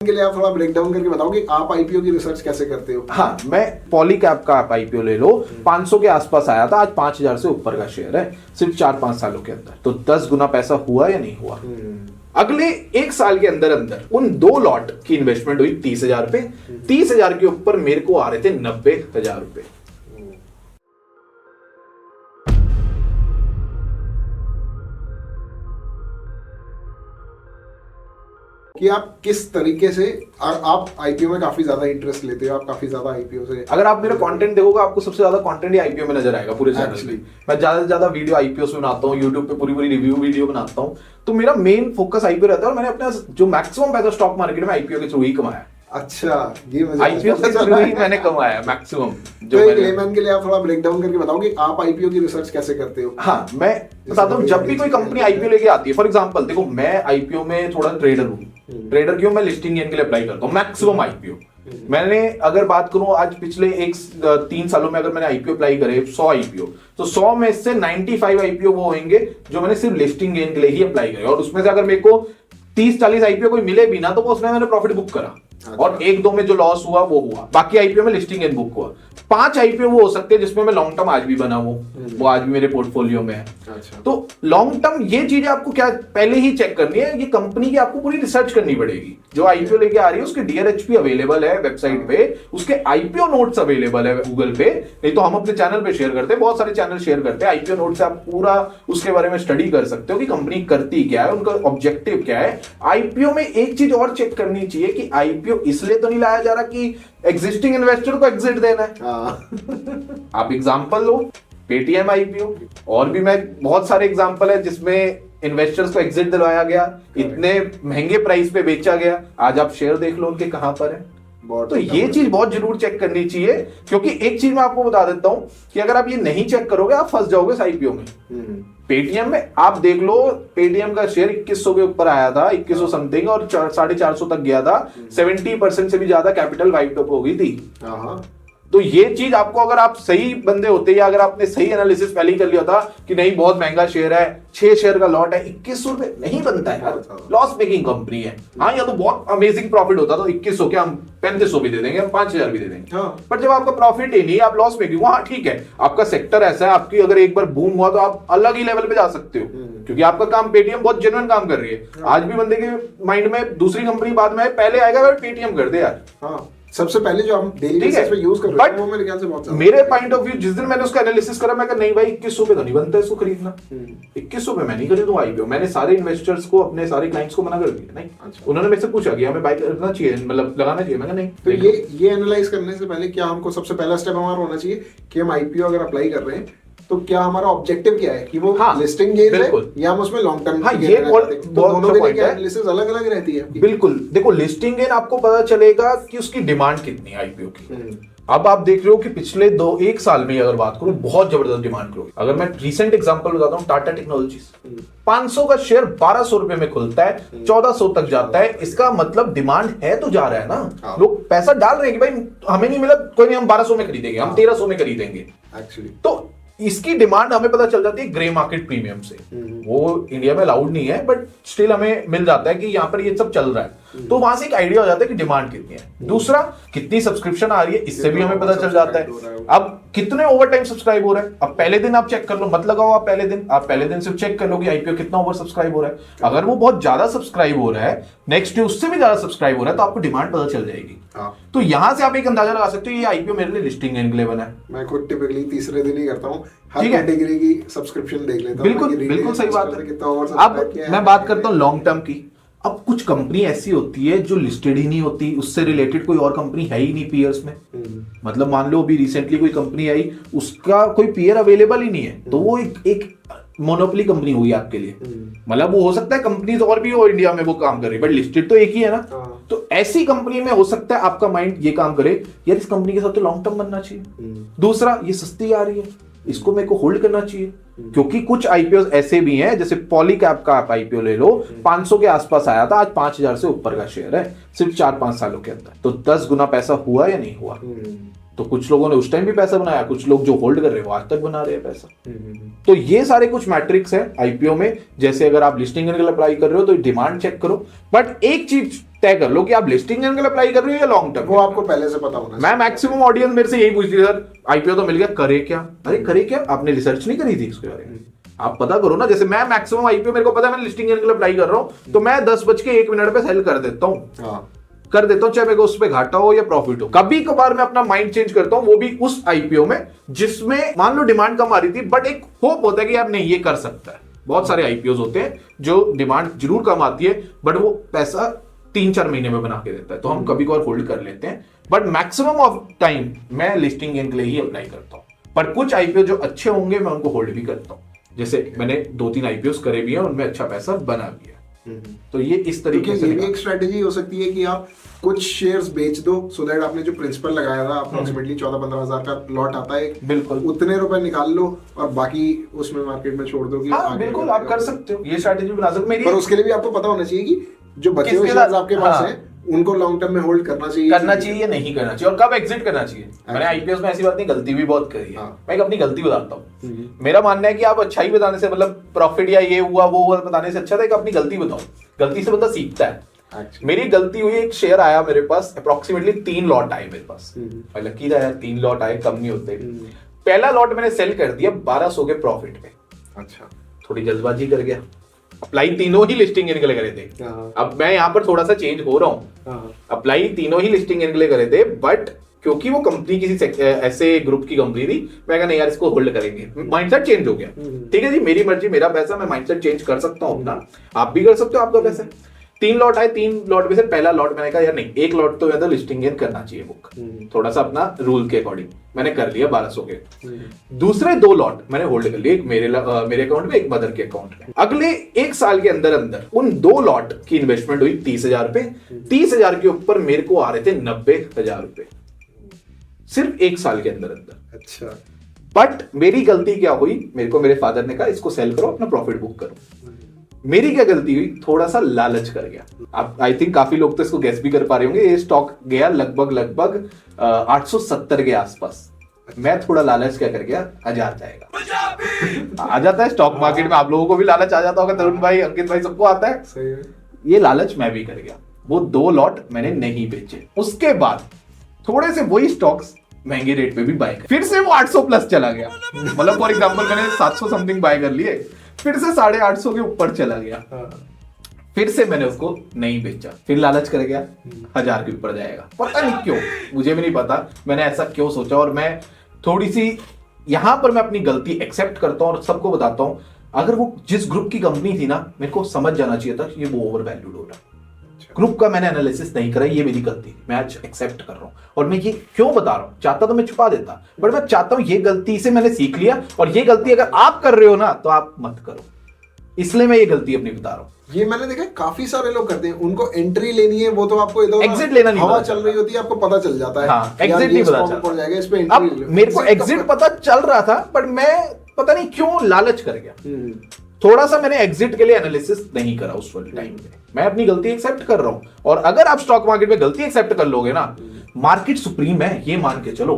के लिए आप थोड़ा ब्रेक डाउन करके बताओ कि आप आईपीओ की रिसर्च कैसे करते हो। हाँ, मैं पॉलीकैब का आप आईपीओ ले लो, 500 के आसपास आया था, आज 5000 से ऊपर का शेयर है सिर्फ 4-5 सालों के अंदर। तो 10 गुना पैसा हुआ या नहीं हुआ। अगले 1 साल के अंदर अंदर उन 2 लॉट की इन्वेस्टमेंट हुई 30,000 रुपए। 30,000 के ऊपर मेरे को आ रहे थे 90,000 रुपए। कि आप किस तरीके से आप आईपीओ में काफी ज्यादा इंटरेस्ट लेते हो, आप काफी ज्यादा आईपीओ से। अगर आप मेरा कंटेंट देखोगे आपको सबसे ज्यादा कंटेंट ही आईपीओ में नजर आएगा पूरे चैनल में। मैं ज्यादा से ज्यादा वीडियो आईपीओ से बनाता हूँ, यूट्यूब पे पूरी रिव्यू वीडियो बनाता हूँ। तो मेरा मेन फोकस आईपीओ रहता है और मैंने अपना जो मैक्सिमम पैसा स्टॉक मार्केट में आईपीओ के थ्रू ही कमाया। अच्छा, ये आईपीओ के थ्रू ही मैंने कमाया मैक्सिमम। जो एक लेमैन के लिए आप थोड़ा ब्रेक डाउन करके बताओ कि आप आईपीओ की रिसर्च कैसे करते हो। हाँ, मैं बताता हूँ। जब भी कोई कंपनी आईपीओ लेके आती है, फॉर एग्जांपल देखो, मैं आईपीओ में थोड़ा ट्रेडर हूँ। ट्रेडर क्यों? मैं लिस्टिंग गेन के लिए अप्लाई करता हूँ मैक्सिमम आईपीओ। मैंने अगर बात करूं आज पिछले 3 सालों में अगर मैंने आईपीओ अप्लाई करे 100 आईपीओ, तो 100 में से 95 आईपीओ वो होंगे जो मैंने सिर्फ लिस्टिंग गेन के लिए ही अप्लाई करे। और उसमें से अगर मेरे को 30-40 आईपीओ कोई मिले भी ना, तो वो उसमें मैंने प्रॉफिट बुक करा। और 1-2 में जो लॉस हुआ वो हुआ, बाकी आईपीओ में लिस्टिंग एंड बुक हुआ। 5 आईपीओ वो हो सकते हैं जिसमें मैं लॉन्ग टर्म आज भी बना हूं, वो आज भी मेरे पोर्टफोलियो में है। अच्छा। तो लॉन्ग टर्म ये चीजें आपको क्या पहले ही चेक करनी है, ये कंपनी की आपको पूरी रिसर्च करनी पड़ेगी। जो आईपीओ लेके आ रही है उसके डीआरएचपी अवेलेबल है वेबसाइट पे, उसके आईपीओ नोट्स अवेलेबल है गूगल पे, नहीं तो हम अपने चैनल पे शेयर करते हैं, बहुत सारे चैनल शेयर करते हैं। आईपीओ नोट से आप पूरा उसके बारे में स्टडी कर सकते हो कि कंपनी करती क्या है, उनका ऑब्जेक्टिव क्या है। आईपीओ में एक चीज और चेक करनी चाहिए कि आईपीओ इसलिए तो नहीं लाया जा रहा कि एग्जिस्टिंग इन्वेस्टर को एग्जिट देना है। आप एग्जांपल लो, पेटीएम आईपीओ, और भी मैं बहुत सारे एग्जांपल है जिसमें इन्वेस्टर्स को एग्जिट दिलवाया गया, इतने महंगे प्राइस पे बेचा गया। आज आप शेयर देख लो उनके कहां पर है। तो ये चीज बहुत जरूर चेक करनी चाहिए, क्योंकि एक चीज मैं आपको बता देता हूं कि अगर आप ये नहीं चेक करोगे आप फंस जाओगे इस आईपीओ में। पेटीएम में आप देख लो, पेटीएम का शेयर 2100 के ऊपर आया था, 2100 समथिंग, और 450 तक गया था। 70% से भी ज्यादा कैपिटल वाइप अप हो गई थी। तो ये चीज आपको, अगर आप सही बंदे होते या अगर आपने सही एनालिसिस पहले ही कर लिया था कि नहीं बहुत महंगा शेयर है, 6 शेयर का लॉट है, 2100 रुपए नहीं बनता है यार, लॉस मेकिंग कंपनी है। हाँ, या तो बहुत अमेजिंग प्रॉफिट होता तो 2100 के हम 3500 भी दे देंगे, हम 5000 भी दे देंगे। पर जब आपका प्रॉफिट ही नहीं, आप लॉस मेकिंग, हाँ ठीक है, आपका सेक्टर ऐसा है, आपकी अगर एक बार बूम हुआ तो आप अलग ही लेवल पे जा सकते हो, क्योंकि आपका काम, पेटीएम बहुत जेन्युइन काम कर रही है। आज भी बंदे के माइंड में दूसरी कंपनी बाद में पहले आएगा पेटीएम कर दे यार। सबसे पहले जो हम डेली बेसिस पे यूज कर रहे हैं वो मेरे ख्याल से बहुत ज्यादा। मेरे पॉइंट ऑफ व्यू, जिस दिन मैंने उसका एनालिसिस करा, मैं कहा नहीं भाई 2100 पे तो नहीं बनता इसको खरीदना, 2100 पे मैं नहीं खरीदूंगा आईपीओ। मैंने सारे इन्वेस्टर्स को, अपने सारे क्लाइंट्स को मना कर दिया। नहीं, उन्होंने मेरे से पूछा कि हमें बाय करना चाहिए, मतलब लगाना चाहिए, मैं कहा नहीं। तो ये एनालाइज करने से पहले क्या हमको सबसे पहला स्टेप हमारा होना चाहिए कि हम आईपीओ अगर अप्लाई कर रहे हैं तो क्या हमारा ऑब्जेक्टिव क्या है, कि वो लिस्टिंग गेन है या हम उसमें लॉन्ग टर्म। हाँ, ये दोनों के लिए एनालिसिस अलग-अलग रहती है। बिल्कुल, देखो लिस्टिंग गेन आपको पता चलेगा कि उसकी डिमांड कितनी है आईपीओ की। अब आप देख रहे हो कि पिछले 1 साल में अगर बात करूं, बहुत जबरदस्त डिमांड ग्रोथ। अगर मैं रिसेंट एग्जांपल बताता हूं, टाटा टेक्नोलॉजीज 500 का शेयर 1200 रुपए में खुलता है, 1400 तक जाता है। इसका मतलब डिमांड है तो जा रहा है ना, लोग पैसा डाल रहे हैं कि भाई हमें नहीं मिला, कोई नहीं, हम 1200 में खरीदेंगे, हम 1300 में खरीदेंगे। तो इसकी डिमांड हमें पता चल जाती है ग्रे मार्केट प्रीमियम से। वो इंडिया में अलाउड नहीं है, बट स्टिल हमें मिल जाता है कि यहाँ पर ये सब चल रहा है। तो वहां से एक आइडिया हो जाता है कि डिमांड कितनी है। दूसरा, कितनी सब्सक्रिप्शन आ रही है, इससे भी हमें पता चल जाता है। अब कितने ओवर टाइम सब्सक्राइब हो रहा है, अब पहले दिन आप चेक कर लो, मत लगाओ आप पहले दिन सिर्फ चेक कर लो कि आईपीओ कितना ओवर सब्सक्राइब हो रहा है। अगर वो बहुत ज्यादा सब्सक्राइब हो रहा है, नेक्स्ट डे उससे भी ज्यादा सब्सक्राइब हो रहा है, तो आपको डिमांड पता चल जाएगी। तो यहां से आप एक अंदाजा लगा सकते हो ये आईपीओ मेरे लिए लिस्टिंग गेन के लिए बना है। मैं खुद टिपिकली तीसरे दिन ही करता हूं, हर कैटेगरी की सब्सक्रिप्शन देख लेता हूं। बिल्कुल सही बात है। अब मैं बात करता हूं लॉन्ग टर्म की। अब कुछ कंपनी ऐसी होती है जो लिस्टेड ही नहीं होती, उससे रिलेटेड कोई और कंपनी है ही नहीं पीयर्स में। मतलब मान लो अभी रिसेंटली कोई कंपनी आई, उसका कोई पीयर अवेलेबल ही नहीं है, तो वो एक मोनोपोली कंपनी हुई आपके लिए। मतलब वो हो सकता है कंपनीज और भी हो इंडिया में वो काम कर रही है, बट लिस्टेड तो एक ही है ना। तो ऐसी कंपनी में हो सकता है आपका माइंड ये काम करे, यार इस कंपनी के साथ तो लॉन्ग टर्म बनना चाहिए। दूसरा, ये सस्ती आ रही है, इसको मेरे को होल्ड करना चाहिए। क्योंकि कुछ आईपीओ ऐसे भी हैं, जैसे पॉलीकैब का आप आईपीओ ले लो, 500 के आसपास आया था, आज 5000 से ऊपर का शेयर है सिर्फ 4-5 सालों के अंदर। तो 10 गुना पैसा हुआ या नहीं हुआ। तो कुछ लोगों ने उस टाइम भी पैसा बनाया, कुछ लोग जो होल्ड कर रहे हैं वो आज तक बना रहे हैं पैसा। तो ये सारे कुछ मैट्रिक्स है आईपीओ में। जैसे अगर आप लिस्टिंग के लिए अप्लाई कर रहे हो तो डिमांड चेक करो, बट एक चीज तय कर लो कि आप लिस्टिंग एंगल अप्लाई कर रहे हो या लॉन्ग टर्म। वो आपको पहले से पता होना। मैं मैक्सिमम ऑडियंस मेरे से यही पूछती है, सर आईपीओ तो मिल गया, करे क्या? अरे करे क्या, आपने रिसर्च नहीं करी थी उसके बारे में? आप पता करो ना। जैसे मैं मैक्सिमम आईपीओ, मेरे को पता है मैं लिस्टिंग एंगल अप्लाई कर रहा हूं, तो मैं 10:01 पे सेल कर देता हूं। कर देता हूं, चाहे मेरे को उस पे घाटा हो या प्रॉफिट हो। कभी कभार मैं अपना माइंड चेंज करता हूं, वो भी उस आईपीओ में जिसमें मान लो डिमांड कम आ रही थी, बट एक होप होता है कि यार नहीं ये कर सकता है। बहुत सारे आईपीओ होते हैं जो डिमांड जरूर कम आती है, बट वो पैसा 3-4 महीने में बना के देता है, तो हम कभी कभार होल्ड कर लेते हैं। बट मैक्सिमम ऑफ टाइम मैं लिस्टिंग के लिए ही अप्लाई करता हूँ। पर कुछ आईपीओ जो अच्छे होंगे मैं उनको होल्ड भी करता हूँ। जैसे मैंने 2-3 आईपीओ करे भी हैं, उनमें अच्छा पैसा बना भी है। तो ये इस तरीके से एक स्ट्रेटेजी हो सकती है कि आप कुछ शेयर्स बेच दो, सो दैट आपने जो प्रिंसिपल लगाया था अप्रोक्सीमेटली 14-15 हजार का लॉट आता है, बिल्कुल उतने रुपए निकाल लो और बाकी उसमें मार्केट में छोड़ दो। हाँ, बिल्कुल आप कर सकते हो, ये स्ट्रेटेजी बना सकते हो। पर उसके लिए भी आपको पता होना चाहिए कि जो बचे हुए शेयर्स आपके पास हैं उनको लॉन्ग टर्म में होल्ड करना चाहिए या नहीं करना चाहिए, और कब एग्जिट करना चाहिए। मैंने आईपीएस में ऐसी बात नहीं, गलती भी बहुत करी है। मैं एक अपनी गलती बताता हूँ। मेरा मानना है कि आप अच्छाई बताने से, मतलब प्रॉफिट या ये हुआ वो हुआ बताने से अच्छा था कि अपनी गलती बताओ। गलती से बंदा सीखता है। मेरी गलती हुई, एक शेयर आया मेरे पास, अप्रोक्सीमेटली 3 लॉट आए मेरे पास। मैं लकी था यार, 3 लॉट आए, कम नहीं होते। पहला लॉट मैंने सेल कर दिया 1200 के प्रॉफिट पे। अच्छा, थोड़ी जल्दबाजी कर गया। अप्लाई तीनों ही लिस्टिंग निकले करे थे। अब मैं यहाँ पर थोड़ा सा चेंज हो रहा हूँ। अप्लाई तीनों ही लिस्टिंग निकले करे थे, बट क्योंकि वो कंपनी किसी ऐसे ग्रुप की कंपनी थी, मैं कहा नहीं यार इसको होल्ड करेंगे। माइंडसेट चेंज हो गया। ठीक है जी, मेरी मर्जी मेरा पैसा, मैं माइंडसेट चेंज कर सकता हूँ अपना, आप भी कर सकते हो आपका पैसा। 3 लॉट आए, 3 लॉट में से पहला लॉट मैंने कहा यार नहीं, 1 लॉट तो या तो लिस्टिंग गेन करना चाहिए बुक, थोड़ा सा अपना रूल के अकॉर्डिंग मैंने कर लिया 1200 के। दूसरे 2 लॉट मैंने होल्ड कर लिए, एक मेरे अकाउंट में, एक मदर के अकाउंट में। अगले 1 साल के अंदर अंदर उन 2 लॉट की इन्वेस्टमेंट हुई 30,000 रुपए। 30,000 के ऊपर मेरे को आ रहे थे 90,000 रुपए, सिर्फ 1 साल के अंदर अंदर। अच्छा, बट मेरी गलती क्या हुई, मेरे को मेरे फादर ने कहा इसको सेल करो, अपना प्रॉफिट बुक करो। मेरी क्या गलती हुई, थोड़ा सा लालच कर गया। अब आई थिंक काफी लोग तो इसको गेस भी कर पा रहे होंगे, ये स्टॉक गया लगभग 870 के आसपास। मैं थोड़ा लालच क्या कर गया, आ जाता है स्टॉक मार्केट में, आप लोगों को भी लालच आ जाता होगा, तरुण भाई, अंकित भाई, सबको आता है। सही है। ये लालच मैं भी कर गया, वो 2 लॉट मैंने नहीं बेचे। उसके बाद थोड़े से वही स्टॉक्स महंगे रेट पे भी बाय कर, फिर से वो 800 प्लस चला गया। मतलब फॉर एग्जांपल मैंने 700 समथिंग बाय कर लिए, फिर से 850 के ऊपर चला गया। फिर से मैंने उसको नहीं बेचा, फिर लालच कर गया 1000 के ऊपर जाएगा। पता नहीं क्यों, मुझे भी नहीं पता मैंने ऐसा क्यों सोचा। और मैं थोड़ी सी यहां पर मैं अपनी गलती एक्सेप्ट करता हूं और सबको बताता हूं। अगर वो जिस ग्रुप की कंपनी थी ना, मेरे को समझ जाना चाहिए था कि ये वो ओवर वैल्यूड हो रहा है। ग्रुप का मैंने एनालिसिस नहीं करा, ये मेरी गलती, मैं आज एक्सेप्ट कर रहा हूं। और मैं ये क्यों बता रहा हूं, चाहता तो मैं छुपा देता, बट मैं चाहता हूं ये गलती से मैंने सीख लिया, और ये गलती अगर आप कर रहे हो ना तो आप मत करो, इसलिए मैं ये गलती अपनी बता रहा हूं। ये मैंने देखा काफी सारे लोग करते हैं, उनको एंट्री लेनी है, वो तो आपको इधर एग्जिट लेना नहीं, हवा चल रही होती है, आपको पता चल जाता है। हाँ, एग्जिट नहीं पता पड़ जाएगा, इस पे अब मेरे को एग्जिट पता चल रहा था, बट मैं पता नहीं क्यों लालच कर गया। थोड़ा सा मैंने एग्जिट के लिए एनालिसिस नहीं करा उस वाले टाइम में। मैं अपनी गलती एक्सेप्ट कर रहा हूं, और अगर आप स्टॉक मार्केट में गलती एक्सेप्ट कर लोगे ना, मार्केट सुप्रीम है ये मान के चलो,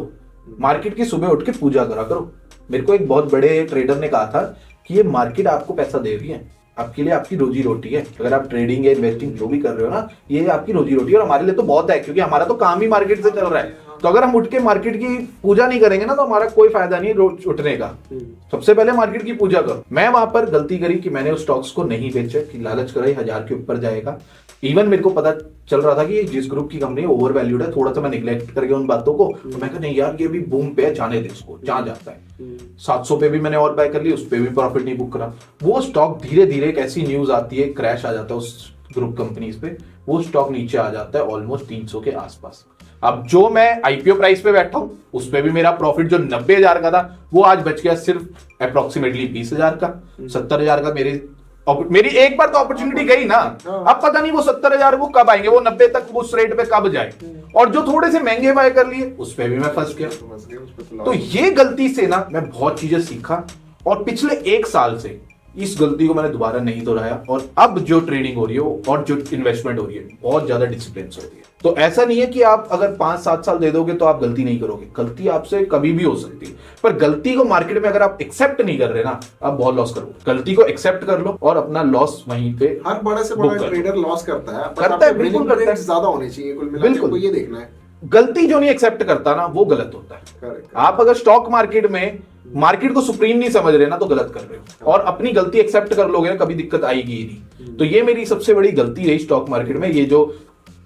मार्केट की सुबह उठ के पूजा करा करो। मेरे को एक बहुत बड़े ट्रेडर ने कहा था कि ये मार्केट आपको पैसा दे रही है, आपके लिए आपकी रोजी रोटी है। अगर आप ट्रेडिंग या इन्वेस्टिंग जो भी कर रहे हो ना, ये आपकी रोजी रोटी है, और हमारे लिए तो बहुत है, क्योंकि हमारा तो काम ही मार्केट से चल रहा है। तो अगर हम उठ के मार्केट की पूजा नहीं करेंगे ना, तो हमारा कोई फायदा नहीं रोज उठने का। सबसे पहले मार्केट की पूजा करो। मैं वहां पर गलती करी कि मैंने उस स्टॉक्स को नहीं बेचा, कि लालच कराई 1000 के ऊपर जाएगा। इवन मेरे को पता चल रहा था कि जिस ग्रुप की कंपनी ओवर वैल्यूड है, थोड़ा सा मैं निगलेक्ट कर गया उन बातों को। तो मैं कहा नहीं यार, ये भी बूम पे है, जाने दे इसको, जहां जाता है। 700 पे भी मैंने और बाय कर ली, उस पे भी प्रॉफिट नहीं बुक करा। वो स्टॉक धीरे धीरे एक ऐसी न्यूज आती है, क्रैश आ जाता है उस ग्रुप कंपनीज पे, वो स्टॉक नीचे आ जाता है ऑलमोस्ट 300 के आसपास। अब जो मैं आईपीओ प्राइस पे बैठा हूं, उस पे भी मेरा प्रॉफिट जो 90,000 का था, वो आज बच गया सिर्फ अप्रोक्सीमेटली 20,000 का। 70,000 का मेरी एक बार तो अपॉर्चुनिटी गई ना। अब पता नहीं वो 70,000 वो कब आएंगे, वो 90 तक उस रेट पे कब जाए। और जो थोड़े से महंगे बाय कर लिए, उस पे भी मैं फंस गया। तो ये गलती से ना मैं बहुत चीजें सीखा, और पिछले 1 साल से इस गलती को मैंने दोबारा नहीं दोहराया, और अब जो ट्रेडिंग हो रही है और जो इन्वेस्टमेंट हो रही है बहुत ज्यादा डिसिप्लिन से हो रही है। तो ऐसा नहीं है कि आप अगर 5-7 साल दे दोगे तो आप गलती नहीं करोगे, गलती आपसे कभी भी हो सकती है, पर गलती को मार्केट में अगर आप एक्सेप्ट नहीं कर रहे ना, आप बहुत लॉस करोगे। गलती को एक्सेप्ट कर लो और अपना लॉस वहीं पे, हर बड़े से बड़ा ट्रेडर लॉस करता है, बिल्कुल करता है, ज्यादा होने चाहिए कुल मिलाकर, बिल्कुल ये देखना है। गलती जो नहीं एक्सेप्ट करता ना वो गलत होता है। आप अगर स्टॉक मार्केट में मार्केट को सुप्रीम नहीं समझ रहे ना तो गलत कर रहे हो, और अपनी गलती एक्सेप्ट कर लोगे ना कभी दिक्कत आएगी ही नहीं। तो ये मेरी सबसे बड़ी गलती रही स्टॉक मार्केट में, ये जो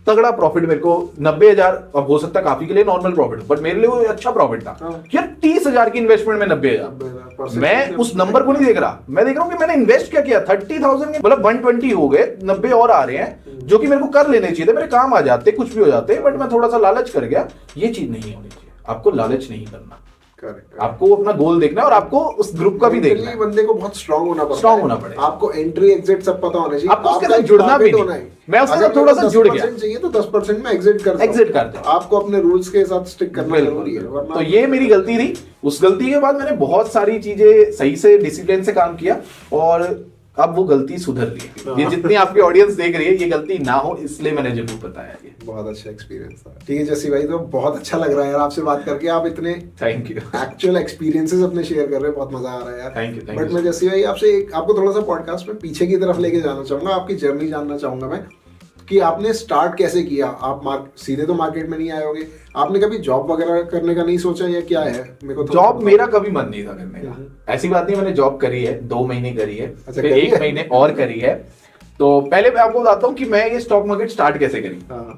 तगड़ा प्रॉफिट मेरे को 90,000, अब हो सकता है काफी के लिए नॉर्मल प्रॉफिट, बट मेरे लिए वो अच्छा प्रॉफिट था यार। 30,000 की इन्वेस्टमेंट में 90,000, मैं उस नंबर को नहीं देख रहा, मैं देख रहा हूँ कि मैंने इन्वेस्ट क्या किया। 30,000 के मतलब 120 हो गए, 90 और आ रहे हैं जो कि मेरे को कर लेने चाहिए थे, मेरे काम आ जाते, कुछ भी हो जाते, बट मैं थोड़ा सा लालच कर गया। ये चीज नहीं होनी चाहिए, आपको लालच नहीं करना, आपको अपना गोल देखना है और आपको उस ग्रुप का भी देखना है। बंदे को बहुत स्ट्रांग होना पड़ेगा, आपको एंट्री एग्जिट सब पता होना चाहिए, आपको उसके साथ जुड़ना भी नहीं। मैं उसके साथ थोड़ा सा जुड़ गया, चाहिए तो 10% में एग्जिट करते, आपको अपने रूल्स के साथ स्टिक करना जरूरी है। तो ये मेरी गलती थी। उस गलती के बाद मैंने बहुत सारी चीजें सही से डिसिप्लिन से काम किया और अब वो गलती सुधर रही है। ये जितनी आपकी ऑडियंस देख रही है, ये गलती ना हो इसलिए मैंने जरूर बताया। ये बहुत अच्छा एक्सपीरियंस था। ठीक है जस्सी भाई, तो बहुत अच्छा लग रहा है यार आपसे बात करके, आप इतने थैंक यू एक्चुअल एक्सपीरियंसेस अपने शेयर कर रहे हैं, बहुत मजा आ रहा है यार। Thank you. बट मैं जस्सी भाई आपसे आपको थोड़ा सा पॉडकास्ट में पीछे की तरफ लेके जाना चाहूंगा, आपकी जर्नी जानना चाहूंगा मैं कि आपने स्टार्ट कैसे किया। आप सीधे तो मार्केट में नहीं आए होगे, आपने कभी जॉब वगैरह करने का नहीं सोचा या क्या है? मेरे को जॉब मेरा कभी मन नहीं था करने का। ऐसी बात नहीं, मैंने जॉब करी है, 2 महीने करी है, अच्छा, फिर 1 महीने और करी है। तो पहले मैं आपको बताता हूँ कि मैं ये स्टॉक मार्केट स्टार्ट कैसे करी।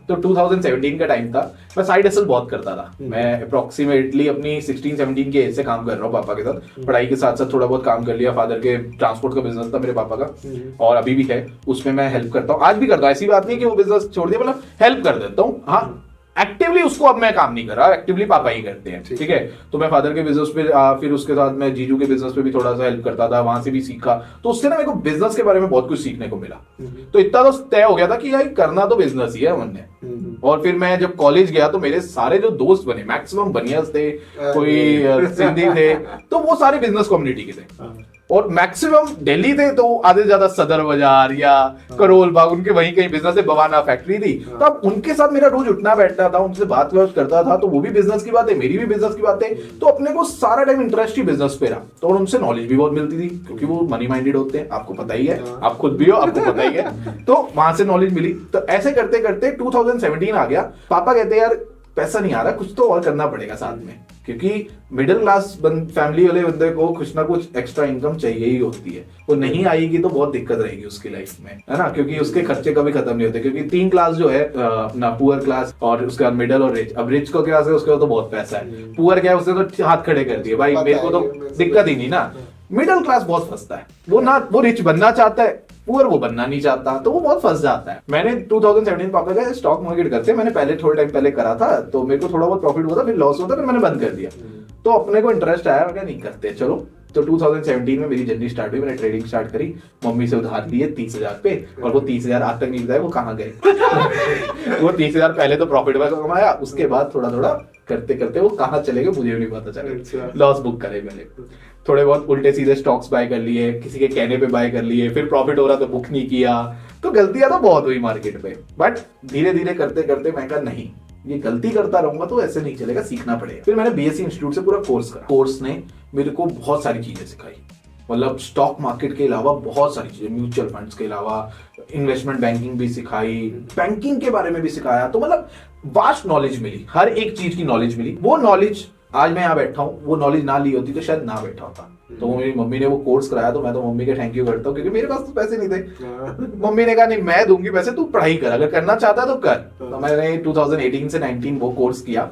तो 2017 का टाइम था, मैं साइड हसल बहुत करता था। मैं अप्रोक्सीमेटली अपनी 16-17 के एज से काम कर रहा हूँ पापा के साथ, पढ़ाई के साथ साथ थोड़ा बहुत काम कर लिया। फादर के ट्रांसपोर्ट का बिजनेस था मेरे पापा का, और अभी भी है, उसमें मैं हेल्प करता हूँ, आज भी करता हूँ। ऐसी बात नहीं कि वो बिजनेस छोड़ दिया, मतलब हेल्प कर देता हूँ। हाँ, एक्टिवली उसको अब मैं काम नहीं कर रहा, एक्टिवली पापा ही करते हैं। ठीक है, तो मैं फादर के बिजनेस पे, फिर उसके साथ मैं जीजू के बिजनेस पे भी थोड़ा सा हेल्प करता था, वहां से भी सीखा। तो उससे ना मेरे को बिजनेस के बारे में बहुत कुछ सीखने को मिला। तो इतना तो तय हो गया था कि यार करना तो बिजनेस ही है हमने। और फिर मैं जब कॉलेज गया तो मेरे सारे जो दोस्त बने, मैक्सिमम बनियास थे, कोई सिंधी थे, तो वो सारे बिजनेस कम्युनिटी के थे। और मैक्सिमम दिल्ली थे, तो आधे ज्यादा सदर बाजार या करोल बाग, उनके वहीं कहीं बिजनेस है, बवाना फैक्ट्री थी। तो अब उनके साथ मेरा रोज उठना बैठना था, उनसे बात करता था, तो वो भी बिजनेस की बात है, मेरी भी बिजनेस की बात है। तो अपने को सारा टाइम इंटरेस्ट ही बिजनेस पे रहा, तो उनसे नॉलेज भी बहुत मिलती थी, क्योंकि वो मनी माइंडेड होते हैं, आपको पता ही है, आप खुद भी हो, आपको पता ही है। तो वहां से नॉलेज मिली। तो ऐसे करते करते 2017 आ गया। पापा कहते यार पैसा नहीं आ रहा, कुछ तो और करना पड़ेगा साथ में, क्योंकि मिडिल क्लास फैमिली वाले बंदे को कुछ ना कुछ एक्स्ट्रा इनकम चाहिए ही होती है। वो नहीं आएगी तो बहुत दिक्कत रहेगी उसकी लाइफ में, है ना, क्योंकि उसके खर्चे कभी खत्म नहीं होते। क्योंकि 3 क्लास जो है अपना, पुअर क्लास और उसके बाद मिडिल और रिच। अब रिच को क्या है, उसके तो बहुत पैसा है, पुअर क्या है, उसने तो हाथ खड़े कर दिए, भाई मेरे को तो दिक्कत ही नहीं ना। मिडिल क्लास बहुत फंसता है, वो ना वो रिच बनना चाहता है, पुअर वो बनना नहीं चाहता, तो वो बहुत फंस जाता है। मैंने 2017 पापा का स्टॉक मार्केट करते, मैंने पहले थोड़े टाइम पहले करा था, तो मेरे को थोड़ा बहुत प्रॉफिट हुआ था, फिर लॉस हुआ था, फिर मैंने बंद कर दिया। तो अपने को इंटरेस्ट आया, मैं नहीं करते चलो। तो 2017 में मेरी जर्नी स्टार्ट हुई, मैंने ट्रेडिंग स्टार्ट करी, मम्मी से उधार लिए 30,000 पे, और वो 30,000 आज तक नहीं बताया वो कहाँ गए। वो 30,000 पहले तो प्रॉफिट में कमाया, उसके बाद थोड़ा थोड़ा करते करते वो कहाँ चले गए मुझे भी नहीं पता चला। लॉस बुक करे मैंने, थोड़े बहुत उल्टे सीधे स्टॉक्स बाय कर लिए, किसी के कहने पे बाय कर लिए, फिर प्रॉफिट हो रहा तो बुक नहीं किया। तो गलतियां तो बहुत हुई मार्केट पे, बट धीरे धीरे करते करते मैं कहा नहीं, ये गलती करता रहूंगा तो ऐसे नहीं चलेगा, सीखना पड़ेगा। फिर मैंने बीएससी इंस्टीट्यूट से पूरा कोर्स करा। कोर्स ने मेरे को बहुत सारी चीजें सिखाई, मतलब स्टॉक मार्केट के अलावा बहुत सारी चीजें, म्यूचुअल फंड्स के अलावा इन्वेस्टमेंट बैंकिंग भी सिखाई, बैंकिंग के बारे में भी सिखाया। तो मतलब वास्ट नॉलेज मिली, हर एक चीज की नॉलेज मिली। वो नॉलेज आज मैं यहाँ बैठा हूँ, वो नॉलेज ना ली होती तो शायद ना बैठा होता। तो मेरी मम्मी ने वो कोर्स कराया, तो मैं तो मम्मी का थैंक यू करता हूँ, क्योंकि मेरे पास तो पैसे नहीं थे। मम्मी ने कहा नहीं मैं दूंगी पैसे, तू पढ़ाई कर, अगर करना चाहता है तो कर। तो मैंने 2018 से 19 वो कोर्स किया।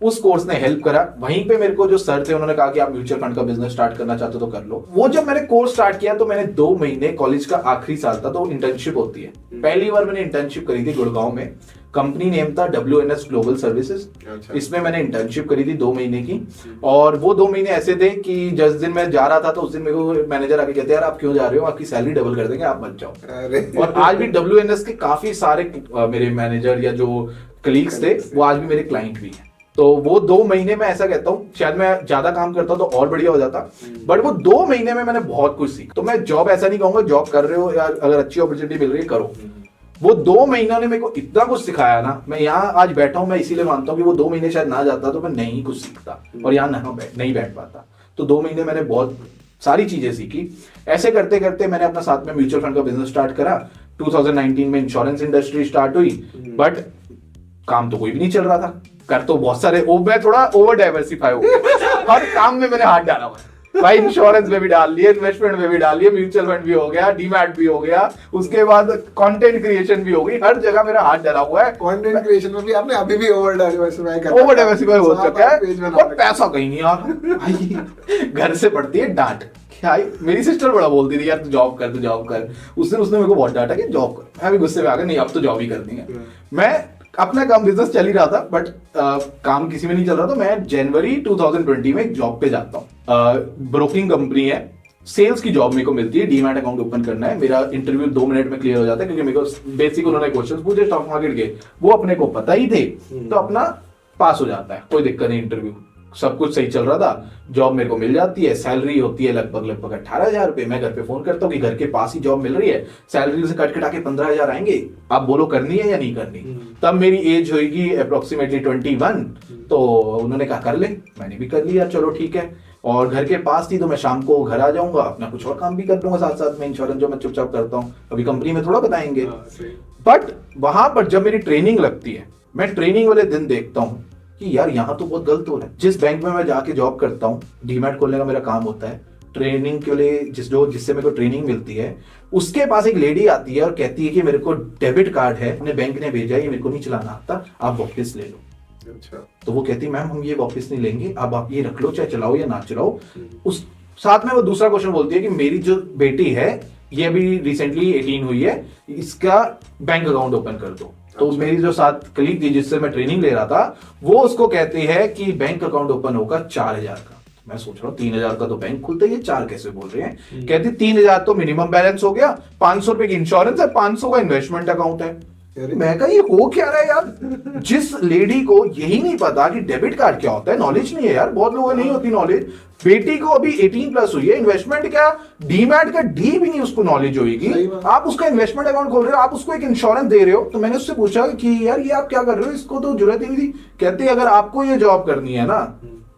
उस कोर्स ने हेल्प करा। वहीं पे मेरे को जो सर थे उन्होंने कहा कि आप म्यूचुअल फंड का बिजनेस स्टार्ट करना चाहते हो तो कर लो। वो जब मैंने कोर्स स्टार्ट किया तो मैंने 2 महीने, कॉलेज का आखिरी साल था तो इंटर्नशिप होती है, पहली बार मैंने इंटर्नशिप करी थी गुड़गांव में। कंपनी नेम था WNS ग्लोबल सर्विसेज। इसमें मैंने इंटर्नशिप करी थी 2 महीने की। और वो 2 महीने ऐसे थे कि जिस दिन मैं जा रहा था तो उस दिन मेरे को मैनेजर आके कहते यार आप क्यों जा रहे हो, आपकी सैलरी डबल कर देंगे, आप मत जाओ। और आज भी WNS के काफी सारे मेरे मैनेजर या जो कलीग्स थे वो आज भी मेरे क्लाइंट भी हैं। तो वो 2 महीने में ऐसा कहता हूँ, शायद मैं ज्यादा काम करता तो और बढ़िया हो जाता, बट वो 2 महीने में मैंने बहुत कुछ सीखा। तो मैं जॉब ऐसा नहीं कहूंगा जॉब कर रहे हो यार, अगर अच्छी अपॉर्चुनिटी मिल रही है करो। वो 2 महीनों ने मेरे को इतना कुछ सिखाया ना, मैं यहाँ आज बैठा हूँ, मैं इसीलिए मानता हूँ कि वो 2 महीने शायद ना जाता तो मैं नहीं कुछ सीखता और यहाँ नहीं बैठ पाता। तो 2 महीने मैंने बहुत सारी चीजें सीखी। ऐसे करते करते मैंने अपना साथ में म्यूचुअल फंड का बिजनेस स्टार्ट करा। 2019 में इंश्योरेंस इंडस्ट्री स्टार्ट हुई, बट काम तो कोई भी नहीं चल रहा था। कर तो बहुत सारे, मैं थोड़ा ओवर डाइवर्सिफाई हो गया, हर काम में मैंने हाथ डाला हुआ है भाई। इंश्योरेंस में भी डाल लिए, इन्वेस्टमेंट में भी डाल लिए, म्यूचुअल फंड भी हो गया, डीमैट भी हो गया, उसके बाद कंटेंट क्रिएशन भी हो गई, हर जगह मेरा हाथ डाला हुआ है। कंटेंट क्रिएशन में भी आपने अभी भी ओवर डाइवर्सिफाई हो चुका है, और पैसा कहीं नहीं आ रहा। घर से पड़ती है डांट। क्या मेरी सिस्टर बड़ा बोलती थी यार तू जॉब कर, तू जॉब कर। उसने मेरे को बहुत डांटा कि जॉब कर। मैं भी गुस्से में आ गया, नहीं अब तो जॉब ही करनी है। मैं अपना काम बिजनेस चल ही रहा था, बट काम किसी में नहीं चल रहा। तो मैं जनवरी 2020 में एक जॉब पे जाता हूँ। ब्रोकिंग कंपनी है, सेल्स की जॉब मेरे को मिलती है। डीमैट अकाउंट ओपन करना है। मेरा इंटरव्यू 2 मिनट में क्लियर हो जाता है, क्योंकि मेरे को बेसिक उन्होंने क्वेश्चंस पूछे स्टॉक मार्केट के, वो अपने को पता ही थे, तो अपना पास हो जाता है, कोई दिक्कत नहीं। इंटरव्यू सब कुछ सही चल रहा था, जॉब मेरे को मिल जाती है। सैलरी होती है लगभग 18,000 रुपए। मैं घर पे फोन करता हूँ कि घर के पास ही जॉब मिल रही है, सैलरी से कट कटा के 15,000 आएंगे, आप बोलो करनी है या नहीं करनी। तब मेरी एज होगी अप्रोक्सीमेटली 21। तो उन्होंने कहा कर ले, मैंने भी कर लिया, चलो ठीक है। और घर के पास थी तो मैं शाम को घर आ जाऊंगा, अपना कुछ और काम भी कर लूंगा साथ साथ में, इंश्योरेंस जो मैं चुपचाप करता हूँ, अभी कंपनी में थोड़ा बताएंगे। बट वहां पर जब मेरी ट्रेनिंग लगती है, मैं ट्रेनिंग वाले दिन देखता हूँ कि यार यहाँ तो बहुत गलत हो रहा है। जिस बैंक में मैं जाके जॉब करता हूँ, डीमैट खोलने का मेरा काम होता है, ट्रेनिंग के लिए जिससे मेरे को ट्रेनिंग मिलती है, उसके पास एक लेडी आती है और कहती है कि मेरे को डेबिट कार्ड है, अपने बैंक ने भेजा है, ये मेरे को नहीं चलाना आता, आप वापस ले लो। अच्छा। तो वो कहती है मैम हम ये वापस नहीं लेंगे, अब आप ये रख लो, चाहे चलाओ या ना चलाओ। उस साथ में वो दूसरा क्वेश्चन बोलती है कि मेरी जो बेटी है ये अभी रिसेंटली 18 हुई है, इसका बैंक अकाउंट ओपन कर दो। तो मेरी जो साथ कलीग थी जिससे मैं ट्रेनिंग ले रहा था, वो उसको कहती है कि बैंक अकाउंट ओपन होगा 4,000 का। मैं सोच रहा हूँ 3,000 का तो बैंक खुलता है, ये 4 कैसे बोल रहे हैं। कहती 3,000 तो मिनिमम बैलेंस हो गया, 500 रुपए की इंश्योरेंस है, 500 का इन्वेस्टमेंट अकाउंट है। मैं कहा ये हो क्या रहा है यार। जिस लेडी को यही नहीं पता कि डेबिट कार्ड क्या होता है, नॉलेज नहीं है यार, बहुत लोगों को नहीं होती नॉलेज। बेटी को अभी 18 प्लस हुई है, इन्वेस्टमेंट क्या, डीमैट का डी भी नहीं उसको नॉलेज होगी। आप उसका इन्वेस्टमेंट अकाउंट खोल रहे हो, आप उसको एक इंश्योरेंस दे रहे हो। तो मैंने उससे पूछा कि यार ये आप क्या कर रहे हो, इसको तो जरूरत ही नहीं थी। कहते अगर आपको ये जॉब करनी है ना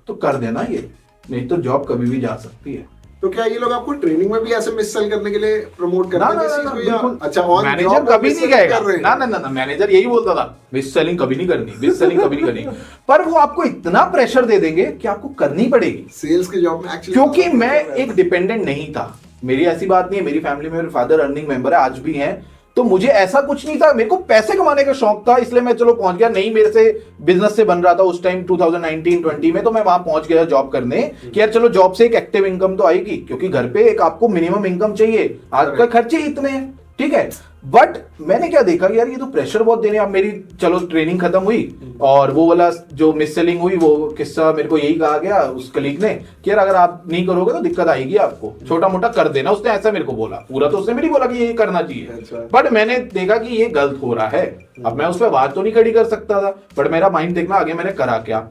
तो कर देना ये, नहीं तो जॉब कभी भी जा सकती है। तो क्या ये लोग आपको ट्रेनिंग में भी ऐसे मिस सेल करने के लिए प्रमोट करते हैं किसी को, या अच्छा ऑन मैनेजर कभी नहीं कहेगा ना, मैनेजर यही बोलता था मिस सेलिंग कभी नहीं करनी, मिस सेलिंग कभी नहीं करनी। पर वो आपको इतना प्रेशर दे देंगे कि आपको करनी पड़ेगी सेल्स की जॉब में एक्चुअली। क्योंकि मैं एक डिपेंडेंट नहीं था, मेरी ऐसी बात नहीं है, मेरी फैमिली में मेरे फादर अर्निंग मेंबर है, आज भी हैं। तो मुझे ऐसा कुछ नहीं था, मेरे को पैसे कमाने का शौक था, इसलिए मैं चलो पहुंच गया। नहीं मेरे से बिजनेस से बन रहा था उस टाइम 2019-20 में, तो मैं वहां पहुंच गया जॉब करने कि यार चलो जॉब से एक एक्टिव इनकम तो आएगी, क्योंकि घर पे एक आपको मिनिमम इनकम चाहिए, आज का खर्चे ही इतने हैं, ठीक है। बट मैंने क्या देखा कि यार ये तो प्रेशर बहुत देने। अब मेरी चलो ट्रेनिंग खत्म हुई और वो वाला जो मिस सेलिंग हुई, वो किस्सा मेरे को यही कहा गया उस कलीग ने कि यार अगर आप नहीं करोगे तो दिक्कत आएगी आपको, छोटा मोटा कर देना। उसने ऐसा मेरे को बोला, पूरा तो उसने मेरी बोला कि ये करना चाहिए। बट मैंने देखा कि ये गलत हो रहा है। अब मैं उस पर बात तो नहीं खड़ी कर सकता था, बट मेरा माइंड देखना आगे मैंने करा क्या।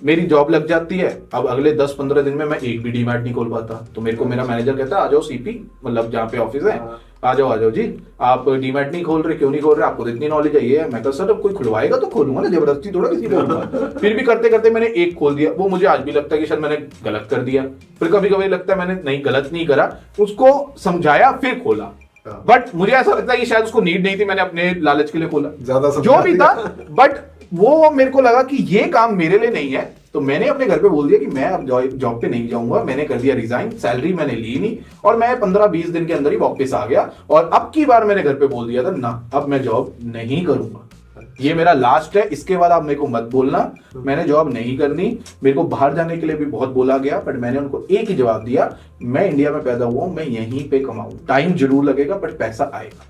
मेरी जॉब लग जाती है, अब अगले 10-15 दिन में मैं एक भी डीमैट नहीं खोल पाता। तो मेरे को मेरा मैनेजर कहता है आ जाओ सीपी, मतलब जहाँ पे ऑफिस है, आ जाओ जी, आप डीमैट नहीं खोल रहे, क्यों नहीं खोल रहे, आपको तो इतनी नॉलेज है। ये मैं कहा सर अब कोई खुलवाएगा तो खोलूंगा ना, जबरदस्ती थोड़ा किसी को। फिर भी करते करते मैंने एक खोल दिया। वो मुझे आज भी लगता है कि शायद मैंने गलत कर दिया, फिर कभी कभी लगता है मैंने नहीं गलत नहीं करा, उसको समझाया फिर खोला। बट मुझे ऐसा लगता है कि शायद उसको नीड नहीं थी, मैंने अपने लालच के लिए खोला, ज्यादा जो भी था। बट वो मेरे को लगा कि ये काम मेरे लिए नहीं है, तो मैंने अपने घर पे बोल दिया कि मैं अब जॉब पे नहीं जाऊंगा। मैंने कर दिया रिजाइन, सैलरी मैंने ली नहीं, और मैं 15-20 दिन के अंदर ही वापस आ गया। और अब की बार मैंने घर पे बोल दिया था ना, अब मैं जॉब नहीं करूंगा, ये मेरा लास्ट है, इसके बाद आप मेरे को मत बोलना, मैंने जॉब नहीं करनी। मेरे को बाहर जाने के लिए भी बहुत बोला गया, बट मैंने उनको एक ही जवाब दिया, मैं इंडिया में पैदा हुआ हूं, मैं यहीं पे कमाऊं, टाइम जरूर लगेगा बट पैसा आएगा।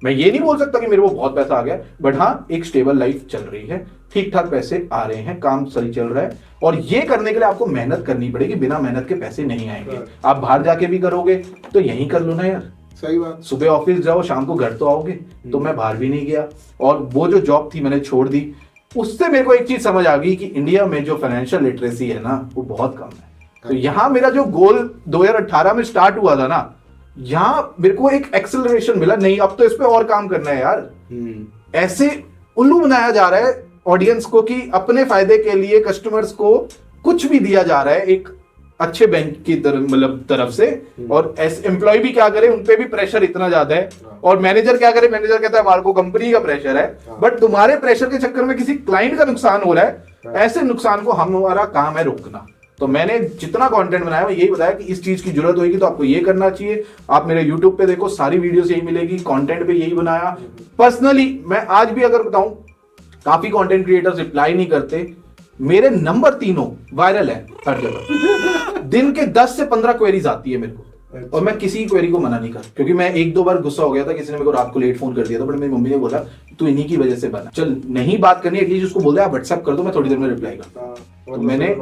मैं ये नहीं बोल सकता कि मेरे को बहुत पैसा आ गया, बट हाँ एक स्टेबल लाइफ चल रही है, ठीक ठाक पैसे आ रहे हैं, काम सही चल रहा है। और ये करने के लिए आपको मेहनत करनी पड़ेगी, बिना मेहनत के पैसे नहीं आएंगे। आप बाहर जाके भी करोगे तो यहीं कर लो ना यार, सही बात। सुबह ऑफिस जाओ, शाम को घर तो आओगे। तो मैं बाहर भी नहीं गया, और वो जो जॉब थी मैंने छोड़ दी। उससे मेरे को एक चीज समझ आ गई कि इंडिया में जो फाइनेंशियल लिटरेसी है ना वो बहुत कम है। तो यहाँ मेरा जो गोल 2018 में स्टार्ट हुआ था ना, यहाँ मेरे को एक एक्सेलरेशन मिला, नहीं अब तो इस पे और काम करना है यार। ऐसे उल्लू बनाया जा रहा है ऑडियंस को कि अपने फायदे के लिए कस्टमर्स को कुछ भी दिया जा रहा है एक अच्छे बैंक की तरफ से, और एम्प्लॉय भी क्या करे, उनपे भी प्रेशर इतना ज्यादा है, और मैनेजर क्या करे, मैनेजर कहता है हमारे को कंपनी का प्रेशर है, बट तुम्हारे प्रेशर के चक्कर में किसी क्लाइंट का नुकसान हो रहा है। ऐसे नुकसान को हमारा काम है रोकना। तो मैंने जितना कंटेंट बनाया मैं यही बताया कि इस चीज की जरूरत होगी तो आपको ये करना चाहिए। आप मेरे YouTube पे देखो, सारी वीडियोस यही मिलेगी, कंटेंट पे यही बनाया। पर्सनली मैं आज भी अगर बताऊं, काफी कंटेंट क्रिएटर्स रिप्लाई नहीं करते, मेरे नंबर 3 वायरल है हर जगह। दिन के 10 से 15 क्वेरीज आती है मेरे को, और मैं किसी क्वेरी को मना नहीं कर, क्योंकि मैं 1-2 बार गुस्सा हो गया था, किसी ने मेरे को रात को लेट फोन कर दिया था, बट मेरी मम्मी ने बोला तू इन्हीं की वजह से बना, चल नहीं बात करनी एटलीस्ट उसको बोल दे आप व्हाट्सएप कर दो, मैं थोड़ी देर में रिप्लाई करता। तो मैंने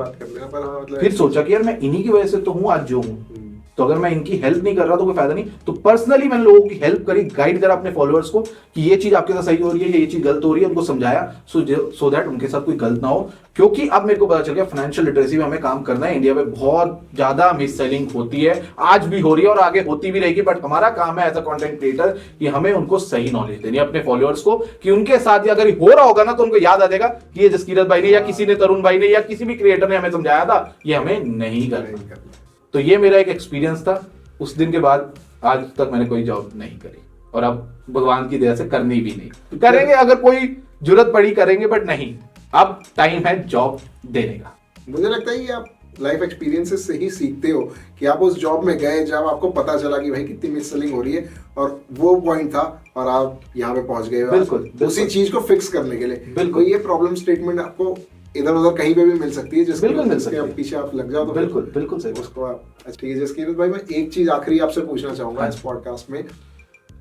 फिर सोचा कि यार मैं इन्हीं की वजह से तो हूँ आज जो हूँ, तो अगर मैं इनकी हेल्प नहीं कर रहा तो कोई फायदा नहीं। तो पर्सनली मैंने लोगों की हेल्प करी, गाइड करा अपने फॉलोअर्स को कि ये चीज आपके साथ सही हो रही है, ये चीज गलत हो रही है, उनको समझाया सो दैट उनके साथ कोई गलत ना हो। क्योंकि अब मेरे को पता चल गया फाइनेंशियल लिटरेसी में हमें काम करना है। इंडिया में बहुत ज्यादा मिस सेलिंग होती है, आज भी हो रही है और आगे होती भी रहेगी, बट हमारा काम है एज अ कंटेंट क्रिएटर कि हमें उनको सही नॉलेज देनी है अपने फॉलोअर्स को, कि उनके साथ अगर हो रहा होगा ना तो उनको याद आ जाएगा कि ये जसकीरत भाई ने या किसी ने, तरुण भाई ने या किसी भी क्रिएटर ने हमें समझाया था, ये हमें नहीं करना। तो ये मेरा एक एक्सपीरियंस था। उस दिन के बाद आज तक मैंने कोई जॉब नहीं करी, और अब भगवान की दया से करनी भी नहीं। करेंगे अगर कोई जरूरत पड़ी करेंगे, बट नहीं, अब टाइम है जॉब देने का। मुझे लगता है कि आप लाइफ एक्सपीरियंसेस से ही सीखते हो कि आप उस जॉब में गए जब आपको पता चला कि भाई कितनी मिस सेलिंग हो रही है, और वो पॉइंट था और आप यहाँ पे पहुंच गए बिल्कुल, उसी चीज को फिक्स करने के लिए। बिल्कुल, ये प्रॉब्लम स्टेटमेंट आपको इधर उधर कहीं पे भी मिल सकती है, बिल्कुल मिल सकती है, पीछे आप लग जाओ तो बिल्कुल बिल्कुल सही उसको आप। अच्छा ठीक है जसकीरत भाई, मैं एक चीज आखिरी आपसे पूछना चाहूंगा इस पॉडकास्ट में,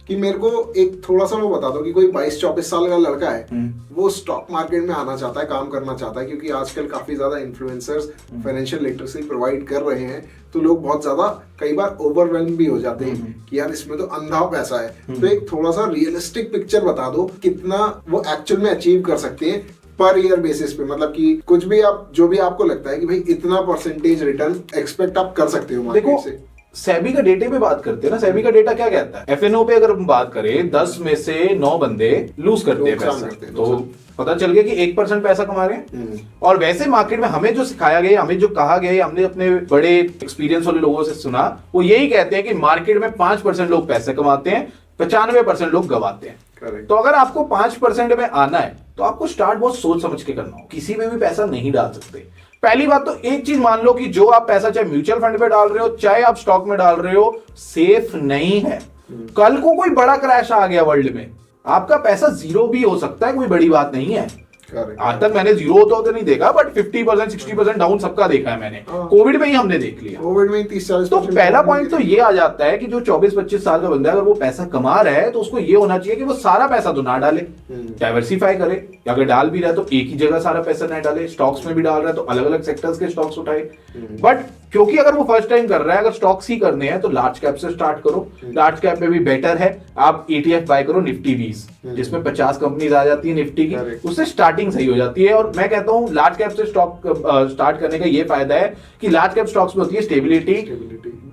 कि मेरे को एक थोड़ा सा वो बता दो कि कोई 22-24 साल का लड़का है, वो स्टॉक मार्केट में आना चाहता है, काम करना चाहता है, क्योंकि आजकल काफी ज्यादा इन्फ्लुएंसर्स फाइनेंशियल लिटरेसी प्रोवाइड कर रहे हैं, तो लोग बहुत ज्यादा कई बार ओवरवेल्म भी हो जाते हैं कि यार इसमें तो अंधा पैसा है। तो एक थोड़ा सा रियलिस्टिक पिक्चर बता दो कितना वो एक्चुअल में अचीव कर सकते हैं पर ईयर बेसिस पे, मतलब कि कुछ भी आप जो भी आपको लगता है कि भाई इतना परसेंटेज रिटर्न एक्सपेक्ट आप कर सकते हो मार्केट से। सेबी का डेटा पे बात करते हैं ना, सेबी का डेटा क्या कहता है, एफएनओ पे अगर हम बात करें 10 में से 9 बंदे लूज करते हैं पैसा, तो पता चल गया कि 1% पैसा कमा रहे हैं। और वैसे मार्केट में हमें जो सिखाया गया, हमें जो कहा गया, हमने अपने बड़े एक्सपीरियंस वाले लोगों से सुना, वो यही कहते हैं कि मार्केट में 5% लोग पैसे कमाते हैं, 95% लोग गवाते हैं। तो अगर आपको 5% में आना है तो आपको स्टार्ट बहुत सोच समझ के करना हो, किसी में भी पैसा नहीं डाल सकते। पहली बात तो एक चीज मान लो कि जो आप पैसा चाहे म्यूचुअल फंड पे डाल रहे हो, चाहे आप स्टॉक में डाल रहे हो, सेफ नहीं है। कल को कोई बड़ा क्रैश आ गया वर्ल्ड में, आपका पैसा जीरो भी हो सकता है, कोई बड़ी बात नहीं है। आज तक मैंने जीरो होता नहीं देखा, बट 50% 60% डाउन सबका देखा है मैंने। कोविड में ही हमने देख लिया, कोविड में 30-40%। तो पहला पॉइंट तो ये आ जाता है कि जो 24-25 साल का बंदा है, अगर वो पैसा कमा रहा है तो उसको ये होना चाहिए कि वो सारा पैसा तो ना डाले, डाइवर्सिफाई करे, अगर डाल भी रहा है तो एक ही जगह सारा पैसा ना डाले, स्टॉक्स में भी डाल रहा है तो अलग अलग सेक्टर्स के स्टॉक्स उठाए। बट क्योंकि अगर वो फर्स्ट टाइम कर रहा है, अगर स्टॉक्स ही करने हैं तो लार्ज कैप से स्टार्ट करो। लार्ज कैप में भी बेटर है आप ETF बाय करो निफ्टी 20, जिसमें 50 कंपनीज आ जाती है निफ्टी की, उससे स्टार्टिंग सही हो जाती है। और मैं कहता हूँ लार्ज कैप से स्टॉक स्टार्ट करने का ये फायदा है कि लार्ज कैप स्टॉक्स में होती है स्टेबिलिटी,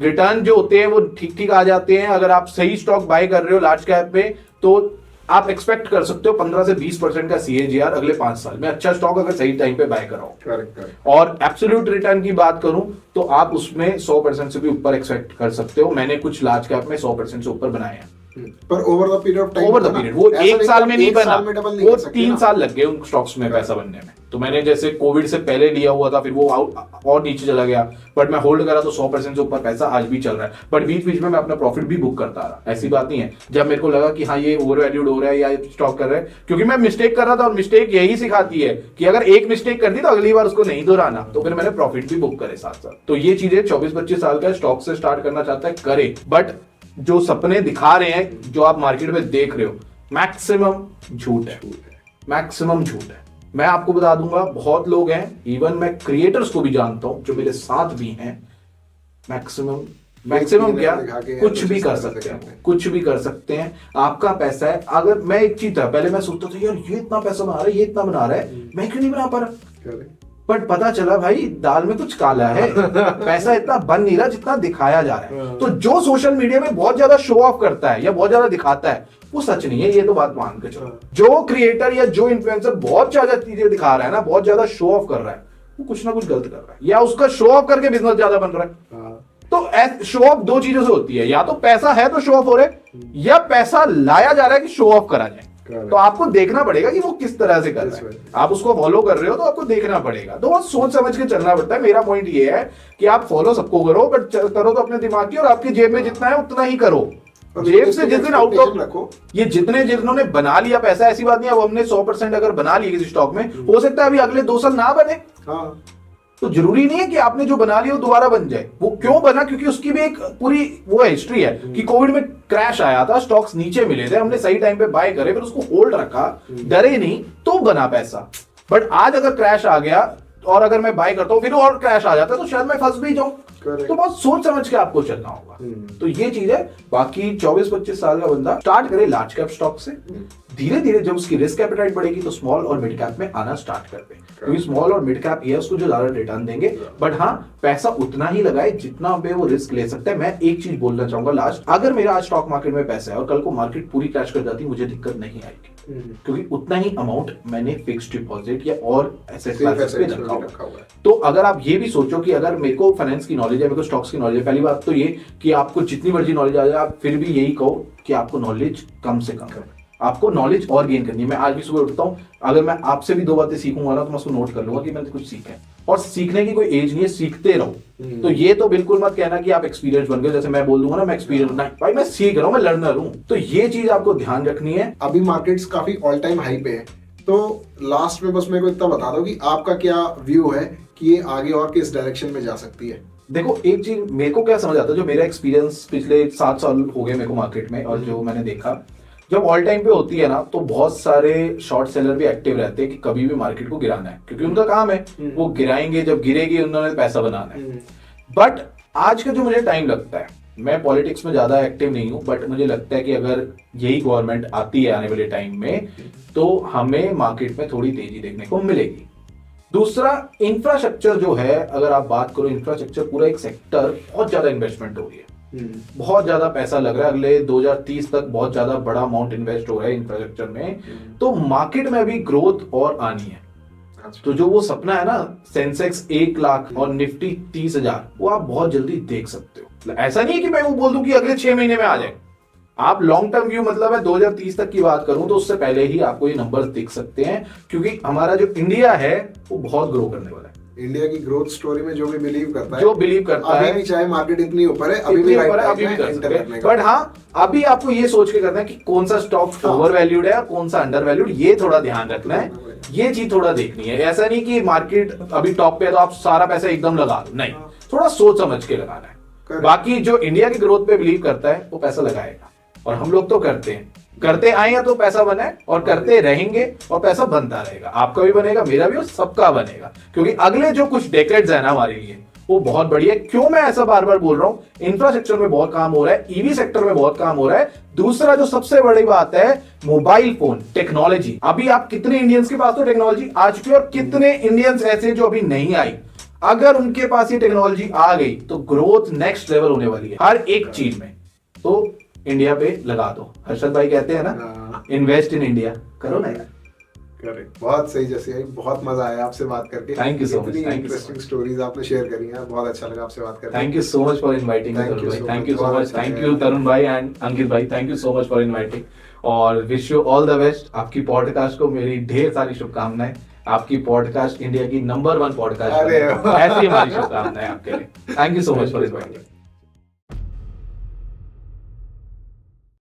रिटर्न जो होते हैं वो ठीक ठीक आ जाते हैं। अगर आप सही स्टॉक बाय कर रहे हो लार्ज कैप पे तो आप एक्सपेक्ट कर सकते हो 15 से 20% का CAGR अगले 5 साल में, अच्छा स्टॉक अगर सही टाइम पे बाय कराओ। और एब्सोल्यूट रिटर्न की बात करूं तो आप उसमें 100% से भी ऊपर एक्सपेक्ट कर सकते हो। मैंने कुछ लार्ज कैप में 100% से ऊपर बनाए हैं, पर over the period of time, over the period वो एक साल में नहीं बना, वो 3 ना। साल लग गए उन स्टॉक्स में पैसा बनने में। तो मैंने जैसे कोविड से पहले लिया हुआ था, फिर वो और नीचे चला गया, बट मैं होल्ड करा तो 100% से ऊपर पैसा आज भी चल रहा है। बट बीच बीच में मैं अपना प्रॉफिट भी बुक करता रहा, ऐसी बात नहीं है। जब मेरे को लगा कि हाँ ये ओवर वैल्यूड हो रहा है या स्टॉक कर रहा है, क्योंकि मैं मिस्टेक कर रहा था, और मिस्टेक यही सिखाती है कि अगर एक मिस्टेक कर दी तो अगली बार उसको नहीं दोहराना, तो फिर मैंने प्रॉफिट भी बुक करे साथ साथ। तो ये चीजें 24-25 साल का स्टॉक से स्टार्ट करना चाहता है करे, बट जो सपने दिखा रहे हैं, जो आप मार्केट में देख रहे हो, मैक्सिमम झूठ है, मैक्सिमम झूठ है। मैं आपको बता दूंगा, बहुत लोग हैं, इवन मैं क्रिएटर्स को भी जानता हूं जो मेरे साथ भी हैं, मैक्सिमम मैक्सिमम क्या दिखा के कुछ भी कर ऐसे सकते हैं, करते हैं। कुछ भी कर सकते हैं। आपका पैसा है। अगर मैं एक चीज था, पहले मैं सोचता था यार ये इतना पैसा बना रहा है, ये इतना बना रहा है, मैं क्यों नहीं बना पा रहा। Correct. बट पता चला भाई दाल में कुछ काला है, पैसा इतना बन नहीं रहा जितना दिखाया जा रहा है। तो जो सोशल मीडिया में बहुत ज्यादा शो ऑफ करता है या बहुत ज्यादा दिखाता है वो सच नहीं है, ये तो बात मान के चलो। जो क्रिएटर या जो इन्फ्लुएंसर बहुत ज्यादा चीजें दिखा रहा है ना, बहुत ज्यादा शो ऑफ कर रहा है, वो कुछ ना कुछ गलत कर रहा है, या उसका शो ऑफ करके बिजनेस ज्यादा बन रहा है। हाँ, तो शो ऑफ दो चीजों से होती है, या तो पैसा है तो शो ऑफ हो रहा है, या पैसा लाया जा रहा है कि शो ऑफ करा जाए। Correct. तो आपको देखना पड़ेगा कि वो किस तरह से कर रहा है। आप उसको फॉलो कर रहे हो तो आपको देखना पड़ेगा, तो बहुत सोच समझ के चलना पड़ता है। मेरा पॉइंट ये है कि आप फॉलो सबको करो, बट करो तो अपने दिमाग की, और आपकी जेब में जितना है उतना ही करो। और जेब से जिस दिन आउट ऑफ रखो, ये जिन्होंने बना लिया पैसा, ऐसी बात नहीं है, अब हमने 100% अगर बना लिया किसी स्टॉक में, हो सकता है अभी अगले 2 साल ना बने। हाँ, तो जरूरी नहीं है कि आपने जो बना लिया वो दोबारा बन जाए। वो क्यों बना, क्योंकि उसकी भी एक पूरी वो हिस्ट्री है कि कोविड में क्रैश आया था, स्टॉक्स नीचे मिले थे, हमने सही टाइम पे बाय करे, फिर उसको होल्ड रखा, डरे नहीं, तो बना पैसा। बट आज अगर क्रैश आ गया और अगर मैं बाय करता हूँ फिर और क्रैश आ जाता है, तो शायद मैं फंस भी जाऊं। Correct. तो बहुत सोच समझ के आपको चलना होगा। तो ये चीज है। बाकी 24-25 साल का बंदा स्टार्ट करे लार्ज कैप स्टॉक से, धीरे धीरे जब उसकी रिस्क एपेटाइट बढ़ेगी तो स्मॉल और मिड कैप में आना स्टार्ट कर दे, क्योंकि स्मॉल और मिड कैप ये उसको जो ज्यादा रिटर्न देंगे। बट हाँ, पैसा उतना ही लगाए जितना पे वो रिस्क ले सकता है। मैं एक चीज बोलना चाहूंगा लास्ट, अगर मेरा आज स्टॉक मार्केट में पैसा है और कल को मार्केट पूरी क्रैश कर जाती, मुझे दिक्कत नहीं आएगी, क्योंकि उतना ही अमाउंट मैंने फिक्स्ड डिपॉजिट या और एसेट क्लासेस पे रखा हुआ है। तो अगर आप ये भी सोचो कि अगर मेरे को फाइनेंस की नॉलेज है, मेरे को स्टॉक्स की नॉलेज है, पहली बात तो ये कि आपको जितनी मर्जी नॉलेज आ जाए, आप फिर भी यही कहो कि आपको नॉलेज कम से कम है। आपको नॉलेज और गेन करनी है। मैं आज भी सुबह उठता हूँ, अगर मैं आपसे भी 2 बातें सीखूंगा ना, तो मैं उसको नोट कर लूंगा कि मैंने कुछ सीखा है। और सीखने की कोई एज नहीं है, सीखते रहो। तो ये तो बिल्कुल मत कहना कि आप एक्सपीरियंस बन गए, जैसे मैं बोल दूंगा ना मैं एक्सपीरियंस, नहीं भाई मैं सीख रहा हूँ, मैं लर्नर हूँ। तो ये चीज आपको ध्यान रखनी है। अभी मार्केट्स काफी ऑल टाइम हाई पे है, तो लास्ट में बस मेरे को इतना बता दो कि आपका क्या व्यू है कि ये आगे और किस डायरेक्शन में जा सकती है। देखो एक चीज मेरे को क्या समझ आता है, जो मेरा एक्सपीरियंस पिछले 7 साल हो गए मेरे को मार्केट में, और जो मैंने देखा, जब ऑल टाइम पे होती है ना, तो बहुत सारे शॉर्ट सेलर भी एक्टिव रहते हैं कि कभी भी मार्केट को गिराना है, क्योंकि उनका काम है, वो गिराएंगे, जब गिरेगी उन्होंने पैसा बनाना है। बट आज का जो मुझे टाइम लगता है, मैं पॉलिटिक्स में ज्यादा एक्टिव नहीं हूं, बट मुझे लगता है कि अगर यही गवर्नमेंट आती है आने वाले टाइम में, तो हमें मार्केट में थोड़ी तेजी देखने को मिलेगी। दूसरा, इंफ्रास्ट्रक्चर जो है, अगर आप बात करो इंफ्रास्ट्रक्चर, पूरा एक सेक्टर, बहुत ज्यादा इन्वेस्टमेंट हो रही है, बहुत ज्यादा पैसा लग रहा है, अगले 2030 तक बहुत ज्यादा बड़ा अमाउंट इन्वेस्ट हो रहा है इंफ्रास्ट्रक्चर में। तो मार्केट में अभी ग्रोथ और आनी है। तो जो वो सपना है ना, सेंसेक्स 1 लाख और निफ्टी 30,000, वो आप बहुत जल्दी देख सकते हो। ऐसा नहीं है कि मैं वो बोल दूं कि अगले 6 महीने में आ जाए। आप लॉन्ग टर्म व्यू, मतलब है 2030 तक की बात करूं, तो उससे पहले ही आपको ये नंबर्स दिख सकते हैं, क्योंकि हमारा जो इंडिया है वो बहुत ग्रो करने वाला है। इंडिया की ग्रोथ स्टोरी में जो भी बिलीव करता है, जो बिलीव करता अभी है, भी चाहे मार्केट इतनी ऊपर है, अभी भी कर सकते। बट हाँ, अभी आपको ये सोच के करना है कि कौन सा स्टॉक ओवर वैल्यूड है और कौन सा अंडर वैल्यूड, ये थोड़ा ध्यान रखना है। ये चीज थोड़ा देखनी है। ऐसा नहीं कि मार्केट अभी टॉप पे है तो आप सारा पैसा एकदम लगा दो, नहीं, थोड़ा सोच समझ के लगाना है। बाकी जो इंडिया की ग्रोथ पे बिलीव करता है वो पैसा लगाएगा, और हम लोग तो करते हैं, करते आए हैं तो पैसा बना है, और करते रहेंगे और पैसा बनता रहेगा। आपका भी बनेगा, मेरा भी, और सबका बनेगा, क्योंकि अगले जो कुछ डेकेड्स है ना हमारे लिए, वो बहुत बढ़िया है। क्यों मैं ऐसा बार बार बोल रहा हूँ, इंफ्रास्ट्रक्चर में बहुत काम हो रहा है, ईवी सेक्टर में बहुत काम हो रहा है। दूसरा जो सबसे बड़ी बात है, मोबाइल फोन टेक्नोलॉजी। अभी आप कितने इंडियंस के पास तो टेक्नोलॉजी आ चुकी है, और कितने इंडियंस ऐसे जो अभी नहीं आई। अगर उनके पास ये टेक्नोलॉजी आ गई तो ग्रोथ नेक्स्ट लेवल होने वाली है हर एक चीज में। तो इंडिया पे लगा दो। हर्षद भाई कहते हैं ना, इन्वेस्ट इन इंडिया, करो ना यार। करेक्ट, बहुत सही। जैसे बहुत मजा आया आपसे बात करके। Thank you so much. Interesting stories आपने शेयर करी हैं, बहुत अच्छा लगा आपसे बात करके। Thank you so much for inviting Tarun भाई। Thank you so much. Thank you Tarun भाई एंड अंकित भाई, thank you so much for inviting, और wish you all the best. आपकी पॉडकास्ट को मेरी ढेर सारी शुभकामनाएं। आपकी पॉडकास्ट इंडिया की नंबर 1 पॉडकास्ट, ऐसी हमारी शुभकामनाएं आपके लिए। Thank you so much for inviting.